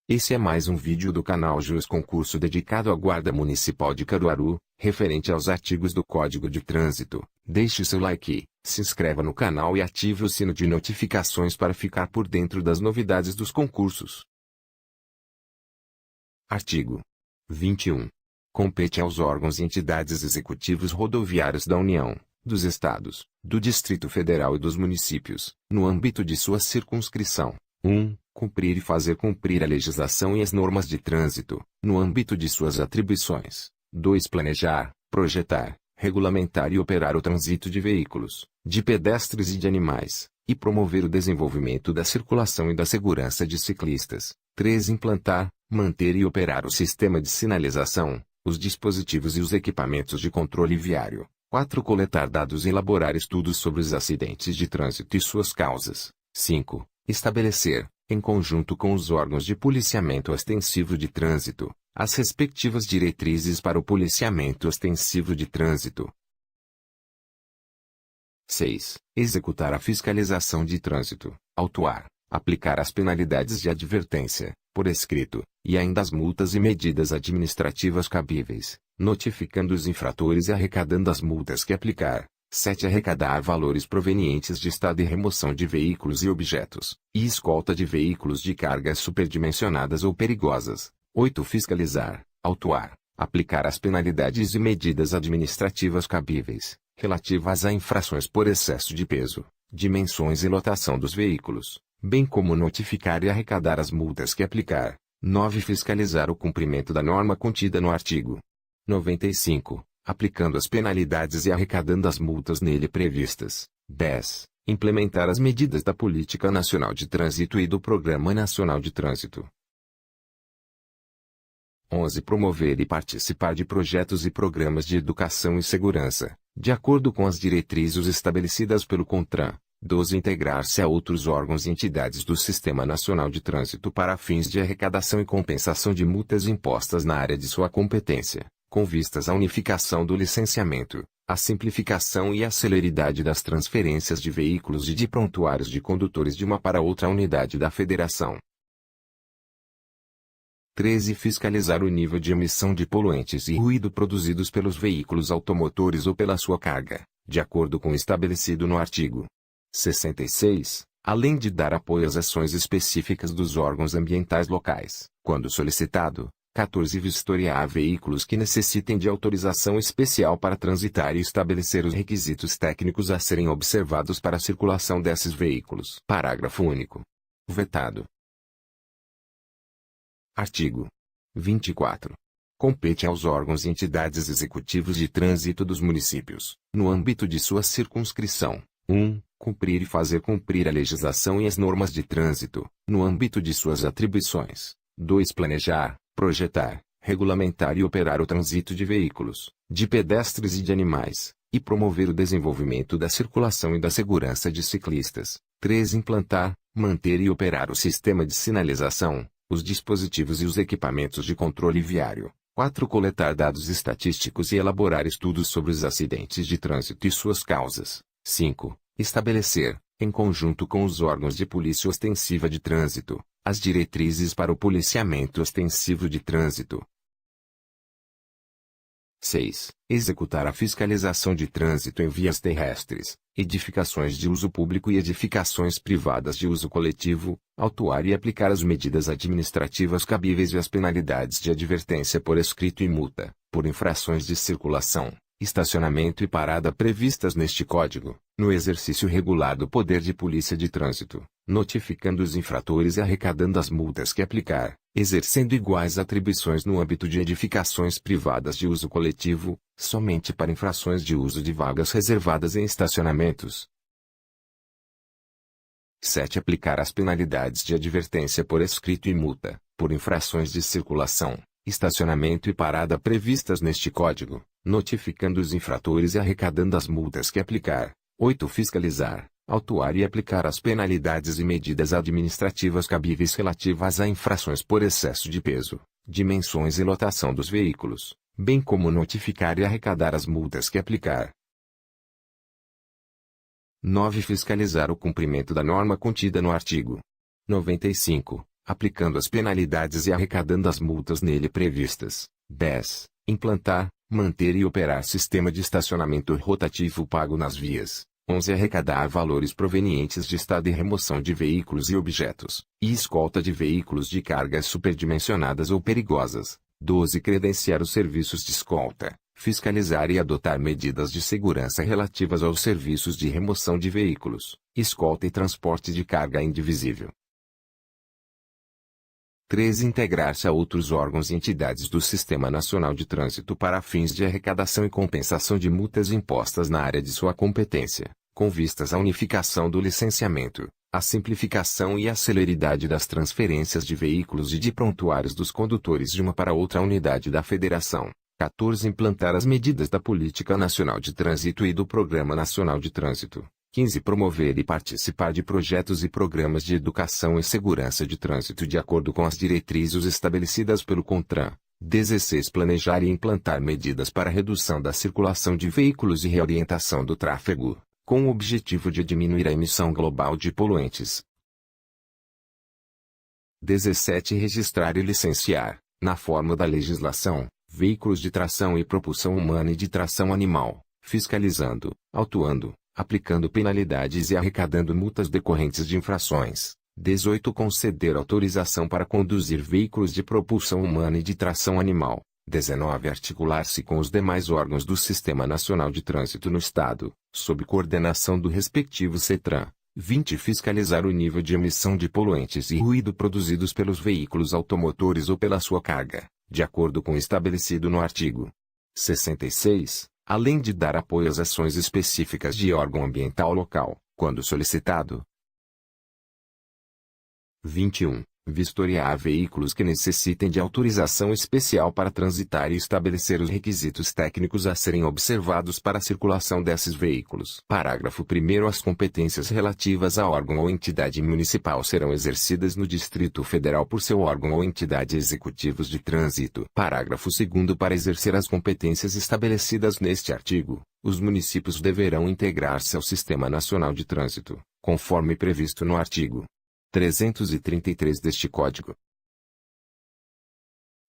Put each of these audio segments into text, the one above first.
Esse é mais um vídeo do canal Jus Concurso dedicado à Guarda Municipal de Caruaru, referente aos artigos do Código de Trânsito. Deixe seu like, se inscreva no canal e ative o sino de notificações para ficar por dentro das novidades dos concursos. Artigo 21. Compete aos órgãos e entidades executivos rodoviários da União, dos Estados, do Distrito Federal e dos municípios, no âmbito de sua circunscrição: 1. Cumprir e fazer cumprir a legislação e as normas de trânsito, no âmbito de suas atribuições. 2. Planejar, projetar, regulamentar e operar o trânsito de veículos, de pedestres e de animais, e promover o desenvolvimento da circulação e da segurança de ciclistas. 3. Implantar, manter e operar o sistema de sinalização, os dispositivos e os equipamentos de controle viário. 4. Coletar dados e elaborar estudos sobre os acidentes de trânsito e suas causas. 5. Estabelecer, em conjunto com os órgãos de policiamento ostensivo de trânsito, as respectivas diretrizes para o policiamento ostensivo de trânsito. 6. Executar a fiscalização de trânsito, autuar, aplicar as penalidades de advertência, por escrito, e ainda as multas e medidas administrativas cabíveis, notificando os infratores e arrecadando as multas que aplicar. 7. Arrecadar valores provenientes de estado e remoção de veículos e objetos, e escolta de veículos de cargas superdimensionadas ou perigosas. 8. Fiscalizar, autuar, aplicar as penalidades e medidas administrativas cabíveis, relativas a infrações por excesso de peso, dimensões e lotação dos veículos, bem como notificar e arrecadar as multas que aplicar. 9. Fiscalizar o cumprimento da norma contida no artigo 95. Aplicando as penalidades e arrecadando as multas nele previstas. 10. Implementar as medidas da Política Nacional de Trânsito e do Programa Nacional de Trânsito. 11. Promover e participar de projetos e programas de educação e segurança, de acordo com as diretrizes estabelecidas pelo CONTRAN. 12. Integrar-se a outros órgãos e entidades do Sistema Nacional de Trânsito para fins de arrecadação e compensação de multas impostas na área de sua competência, com vistas à unificação do licenciamento, à simplificação e à celeridade das transferências de veículos e de prontuários de condutores de uma para outra unidade da Federação. 13. Fiscalizar o nível de emissão de poluentes e ruído produzidos pelos veículos automotores ou pela sua carga, de acordo com o estabelecido no artigo 66, além de dar apoio às ações específicas dos órgãos ambientais locais, quando solicitado. 14. Vistoriar veículos que necessitem de autorização especial para transitar e estabelecer os requisitos técnicos a serem observados para a circulação desses veículos. Parágrafo único. Vetado. Artigo 24. Compete aos órgãos e entidades executivos de trânsito dos municípios, no âmbito de sua circunscrição: 1. Cumprir e fazer cumprir a legislação e as normas de trânsito, no âmbito de suas atribuições. 2. Planejar, projetar, regulamentar e operar o trânsito de veículos, de pedestres e de animais, e promover o desenvolvimento da circulação e da segurança de ciclistas. 3. Implantar, manter e operar o sistema de sinalização, os dispositivos e os equipamentos de controle viário. 4. Coletar dados estatísticos e elaborar estudos sobre os acidentes de trânsito e suas causas. 5. Estabelecer, em conjunto com os órgãos de polícia ostensiva de trânsito, as diretrizes para o policiamento ostensivo de trânsito. 6. Executar a fiscalização de trânsito em vias terrestres, edificações de uso público e edificações privadas de uso coletivo, autuar e aplicar as medidas administrativas cabíveis e as penalidades de advertência por escrito e multa, por infrações de circulação, estacionamento e parada previstas neste Código, no exercício regular do poder de polícia de trânsito, notificando os infratores e arrecadando as multas que aplicar, exercendo iguais atribuições no âmbito de edificações privadas de uso coletivo, somente para infrações de uso de vagas reservadas em estacionamentos. 7. Aplicar as penalidades de advertência por escrito e multa, por infrações de circulação, estacionamento e parada previstas neste Código, notificando os infratores e arrecadando as multas que aplicar. 8. Fiscalizar, autuar e aplicar as penalidades e medidas administrativas cabíveis relativas a infrações por excesso de peso, dimensões e lotação dos veículos, bem como notificar e arrecadar as multas que aplicar. 9. Fiscalizar o cumprimento da norma contida no artigo 95, aplicando as penalidades e arrecadando as multas nele previstas. 10. Implantar, manter e operar sistema de estacionamento rotativo pago nas vias. 11. Arrecadar valores provenientes de estado e remoção de veículos e objetos, e escolta de veículos de cargas superdimensionadas ou perigosas. 12. Credenciar os serviços de escolta, fiscalizar e adotar medidas de segurança relativas aos serviços de remoção de veículos, escolta e transporte de carga indivisível. 13. Integrar-se a outros órgãos e entidades do Sistema Nacional de Trânsito para fins de arrecadação e compensação de multas impostas na área de sua competência, com vistas à unificação do licenciamento, à simplificação e à celeridade das transferências de veículos e de prontuários dos condutores de uma para outra unidade da Federação. 14. Implantar as medidas da Política Nacional de Trânsito e do Programa Nacional de Trânsito. 15. Promover e participar de projetos e programas de educação e segurança de trânsito de acordo com as diretrizes estabelecidas pelo CONTRAN. 16. Planejar e implantar medidas para redução da circulação de veículos e reorientação do tráfego, com o objetivo de diminuir a emissão global de poluentes. 17. Registrar e licenciar, na forma da legislação, veículos de tração e propulsão humana e de tração animal, fiscalizando, autuando, aplicando penalidades e arrecadando multas decorrentes de infrações. 18. Conceder autorização para conduzir veículos de propulsão humana e de tração animal. 19. Articular-se com os demais órgãos do Sistema Nacional de Trânsito no Estado, sob coordenação do respectivo CETRAN. 20. Fiscalizar o nível de emissão de poluentes e ruído produzidos pelos veículos automotores ou pela sua carga, de acordo com o estabelecido no artigo 66. Além de dar apoio às ações específicas de órgão ambiental local, quando solicitado. 21. Vistoriar veículos que necessitem de autorização especial para transitar e estabelecer os requisitos técnicos a serem observados para a circulação desses veículos. Parágrafo 1º. As competências relativas a órgão ou entidade municipal serão exercidas no Distrito Federal por seu órgão ou entidade executivos de trânsito. Parágrafo 2º. Para exercer as competências estabelecidas neste artigo, os municípios deverão integrar-se ao Sistema Nacional de Trânsito, conforme previsto no artigo 333 deste Código.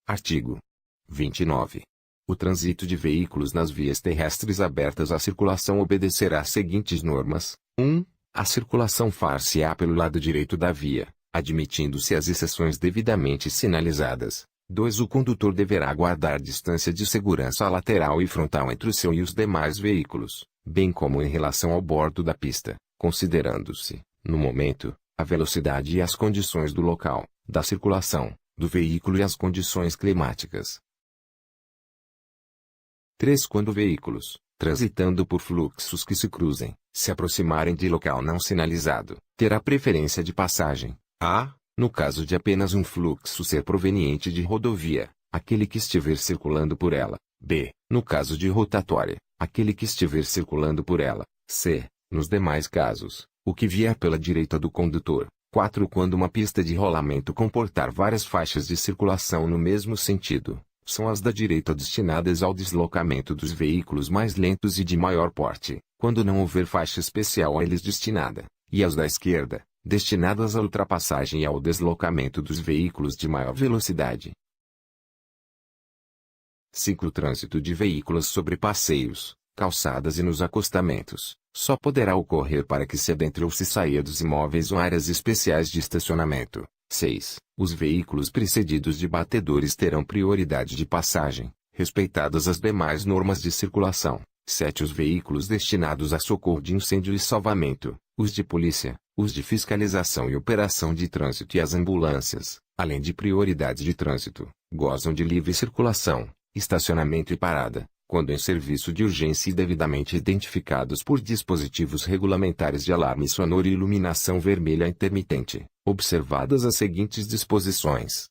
Artigo 29. O trânsito de veículos nas vias terrestres abertas à circulação obedecerá às seguintes normas. 1. A circulação far-se-á pelo lado direito da via, admitindo-se as exceções devidamente sinalizadas. 2. O condutor deverá guardar distância de segurança lateral e frontal entre o seu e os demais veículos, bem como em relação ao bordo da pista, considerando-se, no momento, a velocidade e as condições do local, da circulação, do veículo e as condições climáticas. 3. Quando veículos, transitando por fluxos que se cruzem, se aproximarem de local não sinalizado, terá preferência de passagem. A. No caso de apenas um fluxo ser proveniente de rodovia, aquele que estiver circulando por ela. B. No caso de rotatória, aquele que estiver circulando por ela. C. Nos demais casos, o que vier pela direita do condutor. 4. Quando uma pista de rolamento comportar várias faixas de circulação no mesmo sentido, são as da direita destinadas ao deslocamento dos veículos mais lentos e de maior porte, quando não houver faixa especial a eles destinada, e as da esquerda, destinadas à ultrapassagem e ao deslocamento dos veículos de maior velocidade. 5. O trânsito de veículos sobre passeios, calçadas e nos acostamentos, só poderá ocorrer para que se adentre ou se saia dos imóveis ou áreas especiais de estacionamento. 6. Os veículos precedidos de batedores terão prioridade de passagem, respeitadas as demais normas de circulação. 7. Os veículos destinados a socorro de incêndio e salvamento, os de polícia, os de fiscalização e operação de trânsito e as ambulâncias, além de prioridade de trânsito, gozam de livre circulação, estacionamento e parada, quando em serviço de urgência e devidamente identificados por dispositivos regulamentares de alarme sonoro e iluminação vermelha intermitente, observadas as seguintes disposições.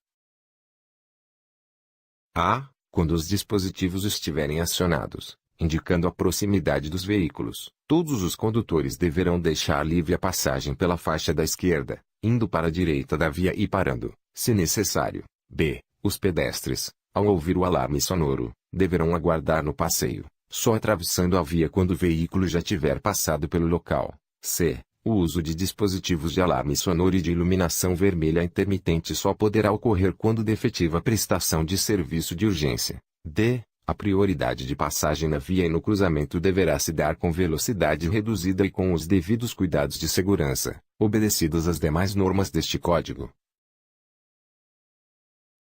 A. Quando os dispositivos estiverem acionados, indicando a proximidade dos veículos, todos os condutores deverão deixar livre a passagem pela faixa da esquerda, indo para a direita da via e parando, se necessário. B. Os pedestres, ao ouvir o alarme sonoro, deverão aguardar no passeio, só atravessando a via quando o veículo já tiver passado pelo local. C. O uso de dispositivos de alarme sonoro e de iluminação vermelha intermitente só poderá ocorrer quando de efetiva prestação de serviço de urgência. D. A prioridade de passagem na via e no cruzamento deverá se dar com velocidade reduzida e com os devidos cuidados de segurança, obedecidas as demais normas deste Código.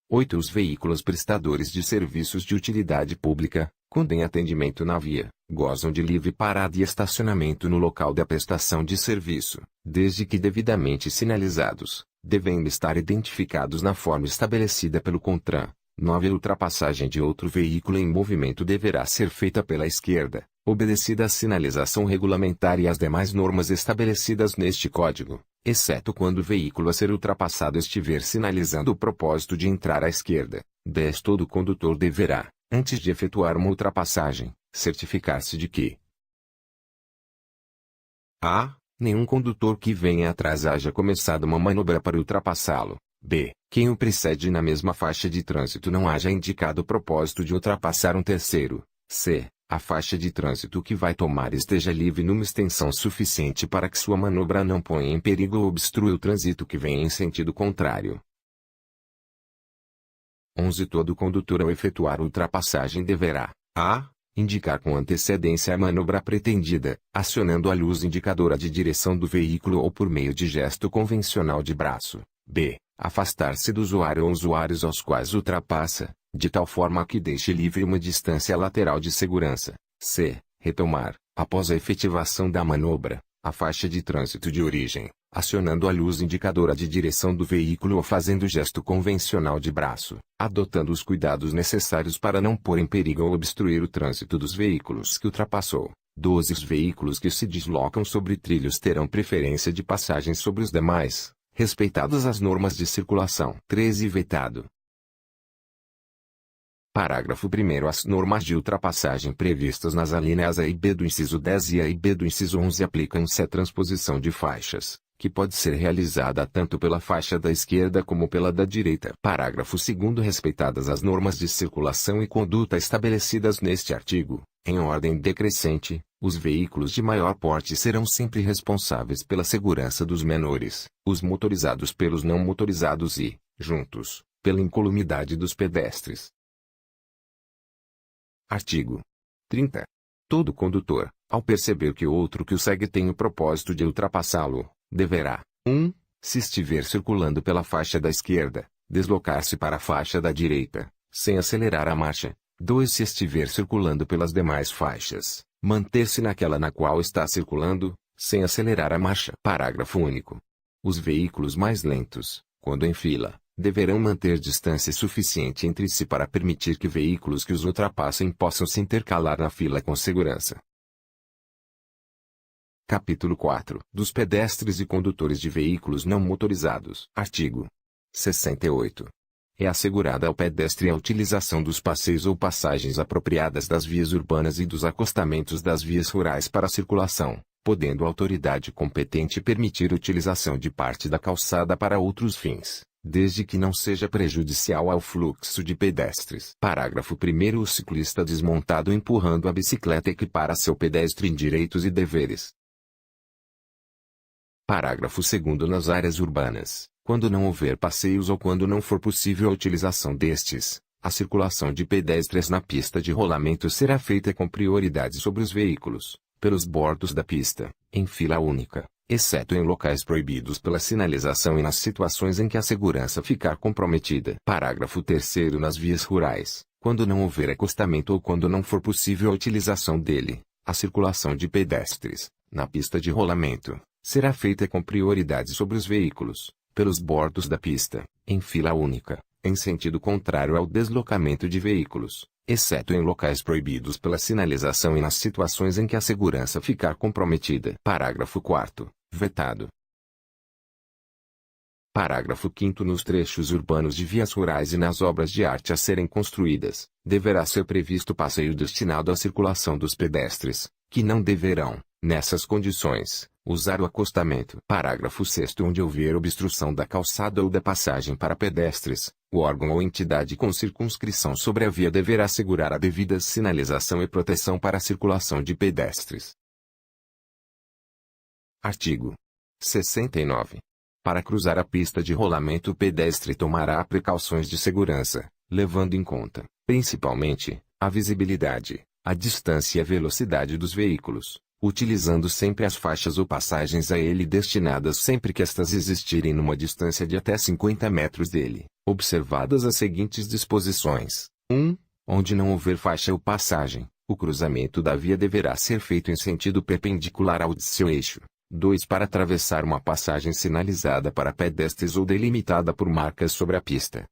8. Os veículos prestadores de serviços de utilidade pública, quando em atendimento na via, gozam de livre parada e estacionamento no local da prestação de serviço, desde que devidamente sinalizados, devendo estar identificados na forma estabelecida pelo CONTRAN. 9. A ultrapassagem de outro veículo em movimento deverá ser feita pela esquerda, obedecida a sinalização regulamentar e as demais normas estabelecidas neste Código, exceto quando o veículo a ser ultrapassado estiver sinalizando o propósito de entrar à esquerda. 10. Todo condutor deverá, antes de efetuar uma ultrapassagem, certificar-se de que a. Nenhum condutor que venha atrás haja começado uma manobra para ultrapassá-lo. B. Quem o precede na mesma faixa de trânsito não haja indicado o propósito de ultrapassar um terceiro. C. A faixa de trânsito que vai tomar esteja livre numa extensão suficiente para que sua manobra não ponha em perigo ou obstrua o trânsito que vem em sentido contrário. 11. Todo condutor ao efetuar ultrapassagem deverá a. Indicar com antecedência a manobra pretendida, acionando a luz indicadora de direção do veículo ou por meio de gesto convencional de braço. B. Afastar-se do usuário ou usuários aos quais ultrapassa, de tal forma que deixe livre uma distância lateral de segurança. C. Retomar, após a efetivação da manobra, a faixa de trânsito de origem, acionando a luz indicadora de direção do veículo ou fazendo gesto convencional de braço, adotando os cuidados necessários para não pôr em perigo ou obstruir o trânsito dos veículos que ultrapassou. 12. Os veículos que se deslocam sobre trilhos terão preferência de passagem sobre os demais, respeitadas as normas de circulação. 13. Vetado. Parágrafo 1º. As normas de ultrapassagem previstas nas alíneas A e B do inciso 10 e A e B do inciso 11 aplicam-se à transposição de faixas, que pode ser realizada tanto pela faixa da esquerda como pela da direita. Parágrafo 2º. Respeitadas as normas de circulação e conduta estabelecidas neste artigo, em ordem decrescente, os veículos de maior porte serão sempre responsáveis pela segurança dos menores, os motorizados pelos não motorizados e, juntos, pela incolumidade dos pedestres. Artigo 30. Todo condutor, ao perceber que o outro que o segue tem o propósito de ultrapassá-lo, deverá 1. Se estiver circulando pela faixa da esquerda, deslocar-se para a faixa da direita, sem acelerar a marcha. 2. Se estiver circulando pelas demais faixas, manter-se naquela na qual está circulando, sem acelerar a marcha. Parágrafo único. Os veículos mais lentos, quando em fila, deverão manter distância suficiente entre si para permitir que veículos que os ultrapassem possam se intercalar na fila com segurança. Capítulo 4. Dos pedestres e condutores de veículos não motorizados. Artigo 68. É assegurada ao pedestre a utilização dos passeios ou passagens apropriadas das vias urbanas e dos acostamentos das vias rurais para circulação, podendo a autoridade competente permitir a utilização de parte da calçada para outros fins, desde que não seja prejudicial ao fluxo de pedestres. Parágrafo 1º. O ciclista desmontado empurrando a bicicleta equipara seu pedestre em direitos e deveres. Parágrafo 2º. Nas áreas urbanas, quando não houver passeios ou quando não for possível a utilização destes, a circulação de pedestres na pista de rolamento será feita com prioridade sobre os veículos, pelos bordos da pista, em fila única, exceto em locais proibidos pela sinalização e nas situações em que a segurança ficar comprometida. Parágrafo 3º. Nas vias rurais, quando não houver acostamento ou quando não for possível a utilização dele, a circulação de pedestres, na pista de rolamento, será feita com prioridade sobre os veículos, pelos bordos da pista, em fila única, em sentido contrário ao deslocamento de veículos, exceto em locais proibidos pela sinalização e nas situações em que a segurança ficar comprometida. Parágrafo 4º. Vetado. Parágrafo 5º. Nos trechos urbanos de vias rurais e nas obras de arte a serem construídas, deverá ser previsto passeio destinado à circulação dos pedestres, que não deverão, nessas condições, usar o acostamento. Parágrafo 6º. Onde houver obstrução da calçada ou da passagem para pedestres, o órgão ou entidade com circunscrição sobre a via deverá assegurar a devida sinalização e proteção para a circulação de pedestres. Artigo 69. Para cruzar a pista de rolamento, o pedestre tomará precauções de segurança, levando em conta, principalmente, a visibilidade, a distância e a velocidade dos veículos, utilizando sempre as faixas ou passagens a ele destinadas sempre que estas existirem numa distância de até 50 metros dele, observadas as seguintes disposições. 1. Onde não houver faixa ou passagem, o cruzamento da via deverá ser feito em sentido perpendicular ao de seu eixo. 2. Para atravessar uma passagem sinalizada para pedestres ou delimitada por marcas sobre a pista.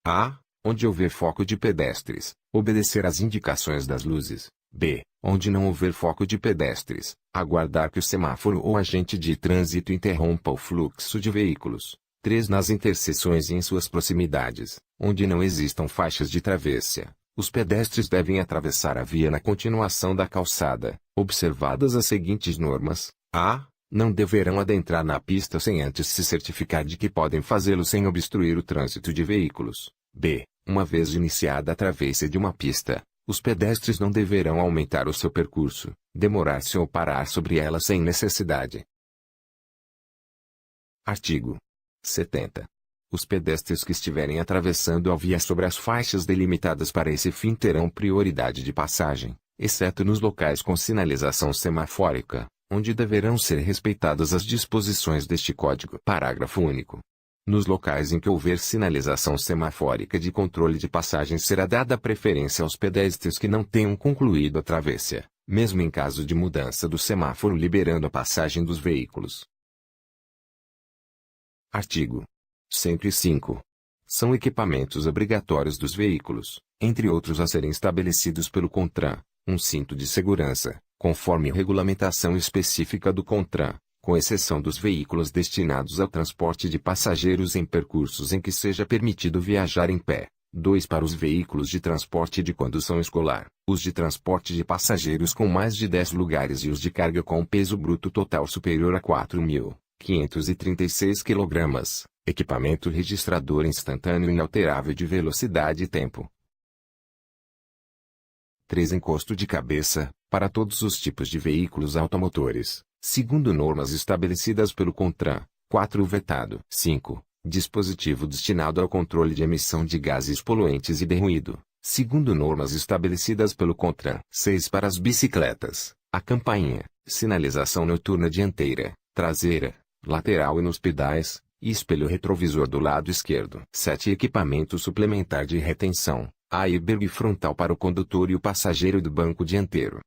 A. Onde houver foco de pedestres, obedecer às indicações das luzes. B. Onde não houver foco de pedestres, aguardar que o semáforo ou agente de trânsito interrompa o fluxo de veículos. 3. Nas interseções e em suas proximidades, onde não existam faixas de travessia, os pedestres devem atravessar a via na continuação da calçada, observadas as seguintes normas. A. Não deverão adentrar na pista sem antes se certificar de que podem fazê-lo sem obstruir o trânsito de veículos. B. Uma vez iniciada a travessia de uma pista, os pedestres não deverão aumentar o seu percurso, demorar-se ou parar sobre ela sem necessidade. Artigo 70. Os pedestres que estiverem atravessando a via sobre as faixas delimitadas para esse fim terão prioridade de passagem, exceto nos locais com sinalização semafórica, onde deverão ser respeitadas as disposições deste Código. Parágrafo único. Nos locais em que houver sinalização semafórica de controle de passagem será dada preferência aos pedestres que não tenham concluído a travessia, mesmo em caso de mudança do semáforo liberando a passagem dos veículos. Artigo 105. São equipamentos obrigatórios dos veículos, entre outros a serem estabelecidos pelo CONTRAN, um cinto de segurança, conforme regulamentação específica do CONTRAN, com exceção dos veículos destinados ao transporte de passageiros em percursos em que seja permitido viajar em pé. 2. Para os veículos de transporte de condução escolar, os de transporte de passageiros com mais de 10 lugares e os de carga com peso bruto total superior a 4.536 kg. Equipamento registrador instantâneo inalterável de velocidade e tempo. 3. Encosto de cabeça, para todos os tipos de veículos automotores, segundo normas estabelecidas pelo CONTRAN. 4. Vetado. 5. Dispositivo destinado ao controle de emissão de gases poluentes e de ruído, segundo normas estabelecidas pelo CONTRAN. 6. Para as bicicletas, a campainha, sinalização noturna dianteira, traseira, lateral e nos pedais, e espelho retrovisor do lado esquerdo. 7. Equipamento suplementar de retenção, airbag frontal para o condutor e o passageiro do banco dianteiro.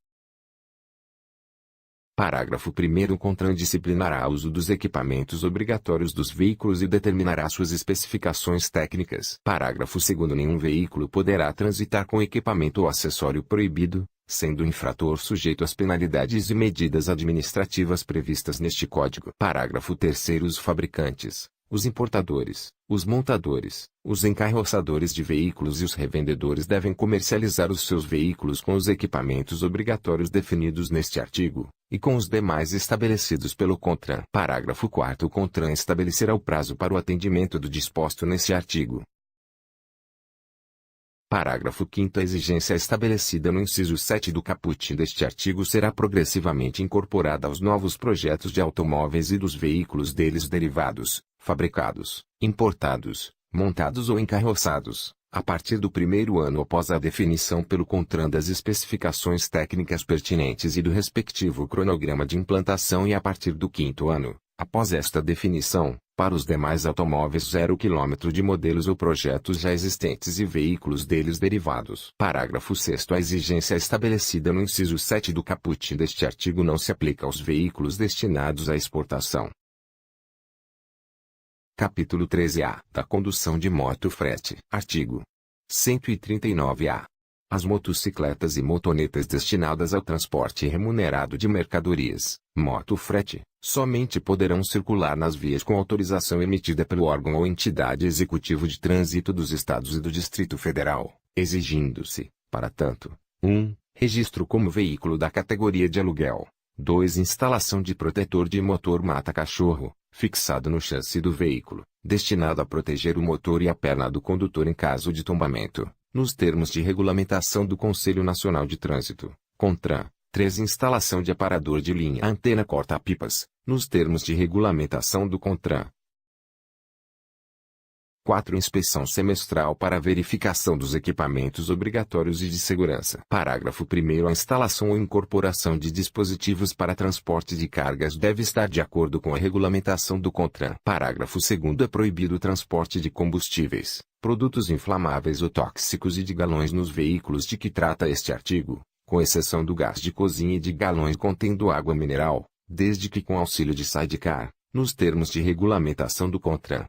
Parágrafo 1º. O CONTRAN disciplinará o uso dos equipamentos obrigatórios dos veículos e determinará suas especificações técnicas. Parágrafo 2º. Nenhum veículo poderá transitar com equipamento ou acessório proibido, sendo o infrator sujeito às penalidades e medidas administrativas previstas neste Código. Parágrafo 3º. Os fabricantes, os importadores, os montadores, os encarroçadores de veículos e os revendedores devem comercializar os seus veículos com os equipamentos obrigatórios definidos neste artigo, e com os demais estabelecidos pelo CONTRAN. Parágrafo 4º. O CONTRAN estabelecerá o prazo para o atendimento do disposto neste artigo. Parágrafo 5º. A exigência estabelecida no inciso 7 do caput deste artigo será progressivamente incorporada aos novos projetos de automóveis e dos veículos deles derivados, fabricados, importados, montados ou encarroçados, a partir do primeiro ano após a definição pelo CONTRAN das especificações técnicas pertinentes e do respectivo cronograma de implantação e a partir do 5º ano, após esta definição, para os demais automóveis 0 km de modelos ou projetos já existentes e veículos deles derivados. Parágrafo 6º. A exigência estabelecida no inciso 7 do caput deste artigo não se aplica aos veículos destinados à exportação. Capítulo 13A. Da condução de moto-frete. Artigo 139-A. As motocicletas e motonetas destinadas ao transporte remunerado de mercadorias, moto-frete, somente poderão circular nas vias com autorização emitida pelo órgão ou entidade executivo de trânsito dos Estados e do Distrito Federal, exigindo-se, para tanto, 1. Registro como veículo da categoria de aluguel. 2. Instalação de protetor de motor mata-cachorro, fixado no chassi do veículo, destinado a proteger o motor e a perna do condutor em caso de tombamento, nos termos de regulamentação do Conselho Nacional de Trânsito, CONTRAN, 3. Instalação de aparador de linha antena corta-pipas, nos termos de regulamentação do CONTRAN. 4. Inspeção semestral para verificação dos equipamentos obrigatórios e de segurança. Parágrafo 1º. A instalação ou incorporação de dispositivos para transporte de cargas deve estar de acordo com a regulamentação do CONTRAN. Parágrafo 2º. É proibido o transporte de combustíveis, produtos inflamáveis ou tóxicos e de galões nos veículos de que trata este artigo, com exceção do gás de cozinha e de galões contendo água mineral, desde que com auxílio de sidecar, nos termos de regulamentação do CONTRAN.